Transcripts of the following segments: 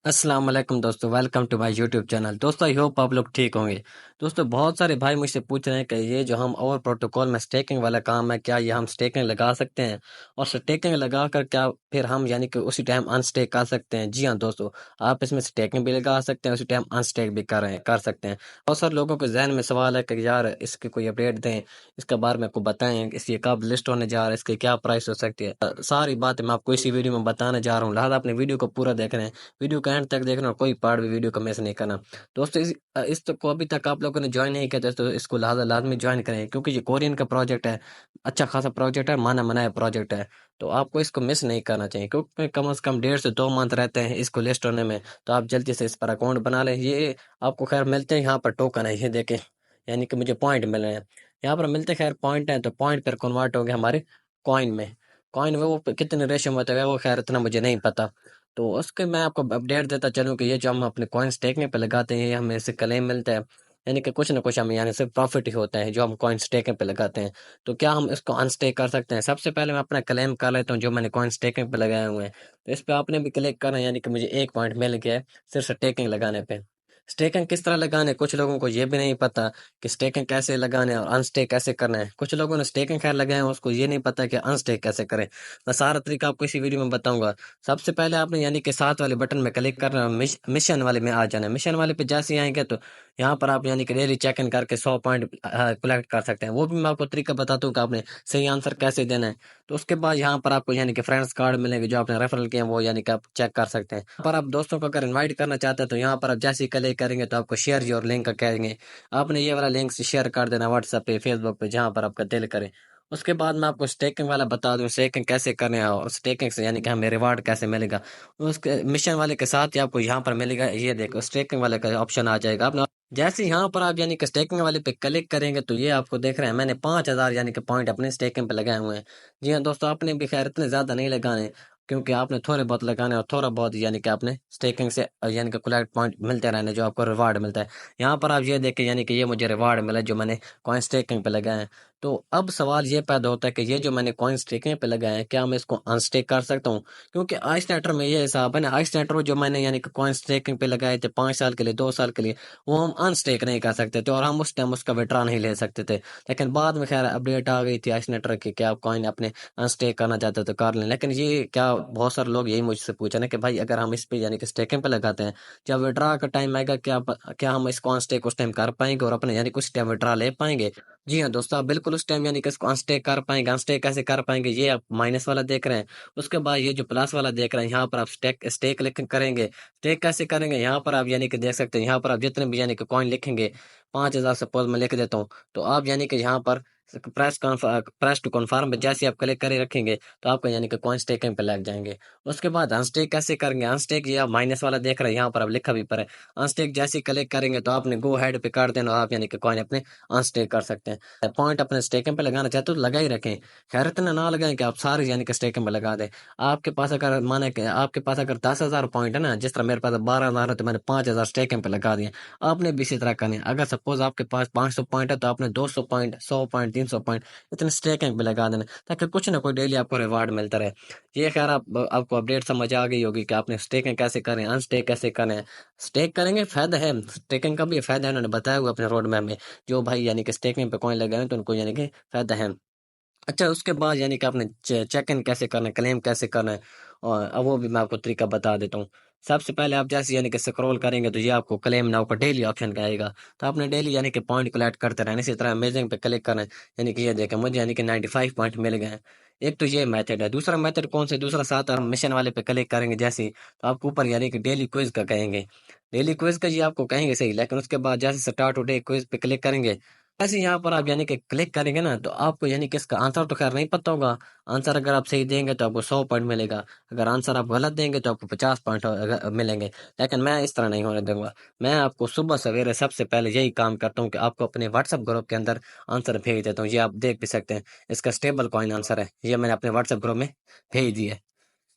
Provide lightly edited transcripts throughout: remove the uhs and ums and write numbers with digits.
अस्सलाम वालेकुम दोस्तों, welcome to my YouTube channel. दोस्तों आई होप आप लोग ठीक होंगे। दोस्तों बहुत सारे भाई मुझसे पूछ रहे हैं कि ये जो हम ओवर प्रोटोकॉल में स्टेकिंग वाला काम है, क्या ये हम स्टेकिंग लगा सकते हैं और स्टेकिंग लगा कर क्या फिर हम यानी कि उसी टाइम अनस्टेक कर सकते हैं। जी हाँ दोस्तों, आप इसमें स्टेकिंग भी लगा सकते हैं, उसी टाइम अनस्टेक भी कर सकते हैं। बहुत सारे लोगों के जहन में सवाल है कि यार इसके कोई अपडेट दें, इसके बारे में आपको बताएं, इसकी कब लिस्ट होने जा रहा है, इसकी क्या प्राइस हो सकती है। सारी बातें मैं आपको इसी वीडियो में बताने जा रहा हूँ, लिहाजा अपने वीडियो को पूरा देख रहे हैं। वीडियो का एंड तक देखना और कोई पार्ट भी वीडियो का मिस नहीं करना। दोस्तों इस तो को अभी तक आप लोगों ने ज्वाइन नहीं किया तो इसको लाजमी ज्वाइन करें, क्योंकि ये कोरियन का प्रोजेक्ट है। अच्छा खासा प्रोजेक्ट है, माना मनाया प्रोजेक्ट है। तो आपको इसको मिस नहीं करना चाहिए, क्योंकि कम से कम 1.5 से 2 मंथ रहते हैं इसको लिस्ट होने में। तो आप जल्दी से इस पर अकाउंट बना लें। ये आपको खैर मिलते हैं यहाँ पर टोकन है, ये देखें, यानी कि मुझे पॉइंट मिल रहे हैं। यहाँ पर मिलते खैर पॉइंट हैं, तो पॉइंट पर कन्वर्ट हो गए हमारे कॉइन में। कॉइन में वो कितने रेशो में होता है वो खैर इतना मुझे नहीं पता। तो उसके मैं आपको अपडेट देता चलूँ कि ये जो हम अपने कॉइन्स स्टेकिंग पे लगाते हैं, ये हमें इससे क्लेम मिलता है। यानी कि कुछ ना कुछ हमें यानी सिर्फ प्रॉफिट ही होता है जो हम कॉइन स्टेकिंग पे लगाते हैं। तो क्या हम इसको अनस्टेक कर सकते हैं? सबसे पहले मैं अपना क्लेम कर लेता हूँ जो मैंने कॉइन स्टेकिंग पे लगाए हुए हैं। तो इस पे आपने भी क्लिक करना है, यानी कि मुझे 1 पॉइंट मिल गया है सिर्फ स्टेकिंग लगाने पे। स्टेकिंग किस तरह लगाने, कुछ लोगों को ये भी नहीं पता कि स्टेकिंग कैसे लगाने और अनस्टेक कैसे करना है। कुछ लोगों ने स्टेकिंग खैर लगाए हैं, उसको ये नहीं पता कि अनस्टेक कैसे करें। मैं सारा तरीका आपको इसी वीडियो में बताऊंगा। सबसे पहले आपने यानी कि साथ वाले बटन में क्लिक करना है, मिशन वाले में आ जाना है। मिशन वाले पे जैसे ही आएंगे तो यहाँ पर आप यानी कि डेली चेक इन करके 100 पॉइंट कलेक्ट कर सकते हैं। वो भी मैं आपको तरीका बताता हूँ कि आपने सही आंसर कैसे देना है। तो उसके बाद यहाँ पर आपको यानी कि फ्रेंड्स कार्ड मिलेंगे जो आपने रेफरल किए हैं, वो यानी कि आप चेक कर सकते हैं। पर आप दोस्तों को अगर इन्वाइट करना चाहते हैं तो यहाँ पर आप जैसे ही क्लिक करेंगे तो आपको शेयर योर लिंक कहेंगे। आपने ये वाला लिंक शेयर कर देना व्हाट्सएप पे, फेसबुक पे, जहाँ पर आपका दिल करे। उसके बाद मैं आपको स्टेकिंग वाला बता दूं, स्टेकिंग कैसे करने हैं और स्टेकिंग से यानी कि हमें रिवार्ड कैसे मिलेगा। उसके मिशन वाले के साथ ही आपको यहाँ पर मिलेगा, ये देखो स्टेकिंग वाले का ऑप्शन आ जाएगा। आप जैसे यहाँ पर आप यानी कि स्टेकिंग वाले पे क्लिक करेंगे तो ये आपको देख रहे हैं मैंने 5,000 यानी कि पॉइंट अपने स्टेकिंग पे लगाए हुए हैं। जी हाँ दोस्तों, आपने भी खैर इतने ज्यादा नहीं लगाने, क्योंकि आपने थोड़े बहुत लगाने और थोड़ा बहुत यानी कि आपने स्टेकिंग से यानी कि कलेक्ट पॉइंट मिलते रहने, जो आपको रिवार्ड मिलता है। यहाँ पर आप ये देखें, यानी कि ये मुझे रिवार्ड मिला जो मैंने कॉइन स्टेकिंग पे लगाए हैं। तो अब सवाल ये पैदा होता है कि ये जो मैंने कॉइन स्टेकिंग पे लगाए हैं, क्या मैं इसको अनस्टेक कर सकता हूँ? क्योंकि आइस नेटर में ये हिसाब है ना, आइस नेटर जो मैंने यानी कि कॉइन स्टेकिंग पे लगाए थे 5 साल के लिए, 2 साल के लिए, वो हम अनस्टेक नहीं कर सकते थे और हम उस टाइम उसका विड्रॉ नहीं ले सकते थे। लेकिन बाद में खैर अपडेट आ गई थी आइस नेटर की कि आप कॉइन अपने अनस्टेक करना चाहते हो तो कर लें। लेकिन ये क्या, बहुत सारे लोग यही मुझसे पूछे ना कि भाई अगर हम इस पे यानी कि स्टेकिंग पे लगाते हैं, जब विड्रॉ का टाइम आएगा क्या हम इसको अनस्टेक उस टाइम कर पाएंगे और अपने यानी कुछ टाइम विड्रॉ ले पाएंगे? जी हाँ दोस्तों, आप बिल्कुल उस टाइम यानी कि इसको अनस्टेक कर पाएंगे। अनस्टेक कैसे कर पाएंगे, ये आप माइनस वाला देख रहे हैं। उसके बाद ये जो प्लस वाला देख रहे हैं, यहाँ पर आप स्टेक स्टेक लिख करेंगे। स्टेक कैसे करेंगे, यहाँ पर आप यानी कि देख सकते हैं, यहाँ पर आप जितने भी यानी कि कॉइन लिखेंगे, 5,000 सपोज मैं लिख देता हूँ, तो आप यानी कि यहाँ पर प्रेस टू कन्फर्म पे जैसे आप क्लिक करे रखेंगे तो आपको यानी कि कॉइन स्टेकिंग पे लग जाएंगे। उसके बाद अनस्टेक कैसे करेंगे, अनस्टेक ये आप माइनस वाला देख रहे हैं, यहाँ पर आप लिखा भी पर है अनस्टेक। जैसे ही क्लिक करेंगे तो आपने गो हेड पे कर देना और आप यानी कि कॉइन अपने अनस्टेक कर सकते हैं। पॉइंट अपने स्टेकिंग पे लगाना चाहते हो तो लगा ही रखें, खैर इतना ना लगाएं कि आप सारे यानी कि स्टेकिंग पे लगा दें। आपके पास अगर माने कि आपके पास अगर 10,000 पॉइंट है ना, जिस तरह मेरे पास 12,000 है तो मैंने 5,000 स्टेकिंग पे लगा दिए। आपने भी इसी तरह करनी है। अगर सपोज आपके पास 500 पॉइंट है तो आपने 200 पॉइंट, 100 पॉइंट, 300 पॉइंट इतने स्टेकिंग पे लगा देना, ताकि कुछ ना कोई डेली आपको रिवार्ड मिलता रहे। ये खैर आपको अपडेट समझ आ गई होगी कि आपने स्टेकिंग कैसे करें, अनस्टेक कैसे करें। स्टेक करेंगे फायदा है, स्टेकिंग का भी फायदा है, उन्होंने बताया हुआ अपने रोड मैप में। जो भाई यानी कि स्टेकिंग पे कॉइन लगाए हैं तो उनको यानी कि फायदा है। अच्छा, उसके बाद यानी कि आपने चेक इन कैसे करना है, क्लेम कैसे करना है, और अब वो भी मैं आपको तरीका बता देता हूँ। सबसे पहले आप जैसे यानी कि स्क्रॉल करेंगे तो ये आपको क्लेम नाउ का डेली ऑप्शन का आएगा। तो आपने डेली यानी कि पॉइंट कलेक्ट करते रहना। इसी तरह अमेजिंग पे क्लिक करना है, यानी कि ये देखें मुझे यानी कि 95 पॉइंट मिल गए हैं। एक तो ये मेथड है। दूसरा मेथड कौन सा, दूसरा साथ हम मिशन वाले पे क्लिक करेंगे जैसे ही, तो आपको ऊपर यानी कि डेली क्विज का कहेंगे। डेली क्विज का ये आपको कहेंगे सही, लेकिन उसके बाद जैसे स्टार्ट टुडे क्विज पे क्लिक करेंगे, ऐसे यहाँ पर आप यानी कि क्लिक करेंगे ना तो आपको यानी कि इसका आंसर तो खैर नहीं पता होगा। आंसर अगर आप सही देंगे तो आपको 100 पॉइंट मिलेगा, अगर आंसर आप गलत देंगे तो आपको 50 पॉइंट मिलेंगे। लेकिन मैं इस तरह नहीं होने दूंगा। मैं आपको सुबह सवेरे सबसे पहले यही काम करता हूँ कि आपको अपने व्हाट्सएप ग्रुप के अंदर आंसर भेज देता हूँ। ये आप देख भी सकते हैं, इसका स्टेबल कॉइन आंसर है, ये मैंने अपने व्हाट्सएप ग्रुप में भेज दिया है।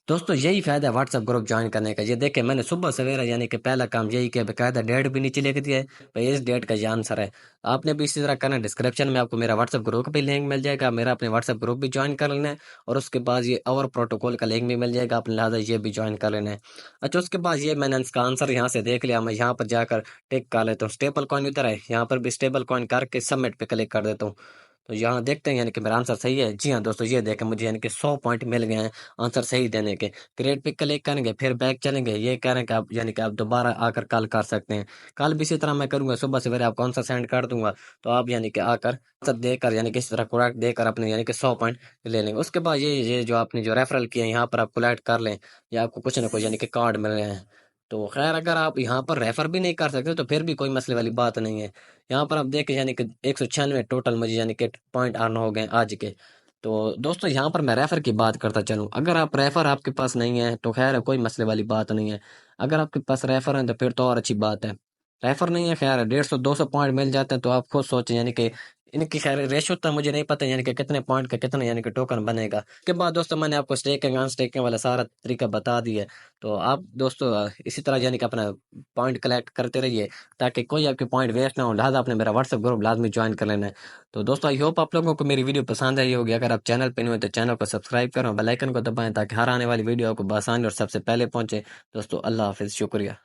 दोस्तों यही फायदा है व्हाट्सएप ग्रुप ज्वाइन करने का। ये देखे मैंने सुबह सवेरे यानी कि पहला काम यही किया, बेकायदा डेट भी नीचे लिख दिया है भाई, इस डेट का ये आंसर है। आपने भी इसी तरह करना है। डिस्क्रिप्शन में आपको मेरा व्हाट्सएप ग्रुप का भी लिंक मिल जाएगा, मेरा अपने व्हाट्सएप ग्रुप भी ज्वाइन कर लेना है। और उसके बाद ये और प्रोटोकॉल का लिंक भी मिल जाएगा, आपने लिहाजा ये भी ज्वाइन कर लेना है। अच्छा, उसके बाद ये मैंने इसका आंसर यहाँ से देख लिया, मैं यहाँ पर जाकर टिक कर लेता हूँ। स्टेबल कॉइन उधर है, यहाँ पर भी स्टेबल कॉइन करके सबमिट पे क्लिक कर देता हूँ। तो यहाँ देखते हैं यानी कि मेरा आंसर सही है। जी हाँ दोस्तों, ये देखें मुझे यानी कि 100 पॉइंट मिल गए हैं आंसर सही देने के। क्रिएट पे क्लिक करेंगे, फिर बैक चलेंगे, ये कह रहे हैं कि आप यानी कि आप दोबारा आकर कल कर सकते हैं। कल भी इसी तरह मैं करूंगा, सुबह सवेरे आपको आंसर सेंड कर दूंगा, तो आप यानी कि आकर आंसर देकर यानी कि इस तरह करेक्ट देकर अपने यानी कि 100 पॉइंट ले लेंगे। उसके बाद ये जो आपने जो रेफरल किया है यहाँ पर आप कलेक्ट कर लें, या आपको कुछ ना कुछ यानी कि कार्ड मिल रहे हैं। तो खैर अगर आप यहाँ पर रेफर भी नहीं कर सकते तो फिर भी कोई मसले वाली बात नहीं है। यहाँ पर आप देखें यानी कि 196 टोटल मुझे यानी कि पॉइंट अर्न हो गए आज के। तो दोस्तों यहाँ पर मैं रेफर की बात करता चलूँ, अगर आप रेफर आपके पास नहीं है तो खैर कोई मसले वाली बात नहीं है। अगर आपके पास रेफर है तो फिर तो और अच्छी बात है। रेफर नहीं है, खैर 150-200 पॉइंट मिल जाते हैं, तो आप खुद सोचें यानी कि इनकी खैर रेशो तो मुझे नहीं पता यानी कि कितने पॉइंट का कितना यानी कि टोकन बनेगा। के बाद दोस्तों मैंने आपको स्टेकिंग अनस्टेकिंग वाला सारा तरीका बता दिया है। तो आप दोस्तों इसी तरह यानी कि अपना पॉइंट कलेक्ट करते रहिए, ताकि कोई आपके पॉइंट वेस्ट ना हो। लिहाजा आपने मेरा व्हाट्सएप ग्रुप लाजमी ज्वाइन कर लेना है। तो दोस्तों आई होप आप लोगों को मेरी वीडियो पसंद आई होगी। अगर आप चैनल पे नहीं हो तो चैनल को सब्सक्राइब करो, बेल आइकन को दबाएं, ताकि हर आने वाली वीडियो आपको आसानी और सबसे पहले पहुंचे। दोस्तों अल्लाह हाफिज़, शुक्रिया।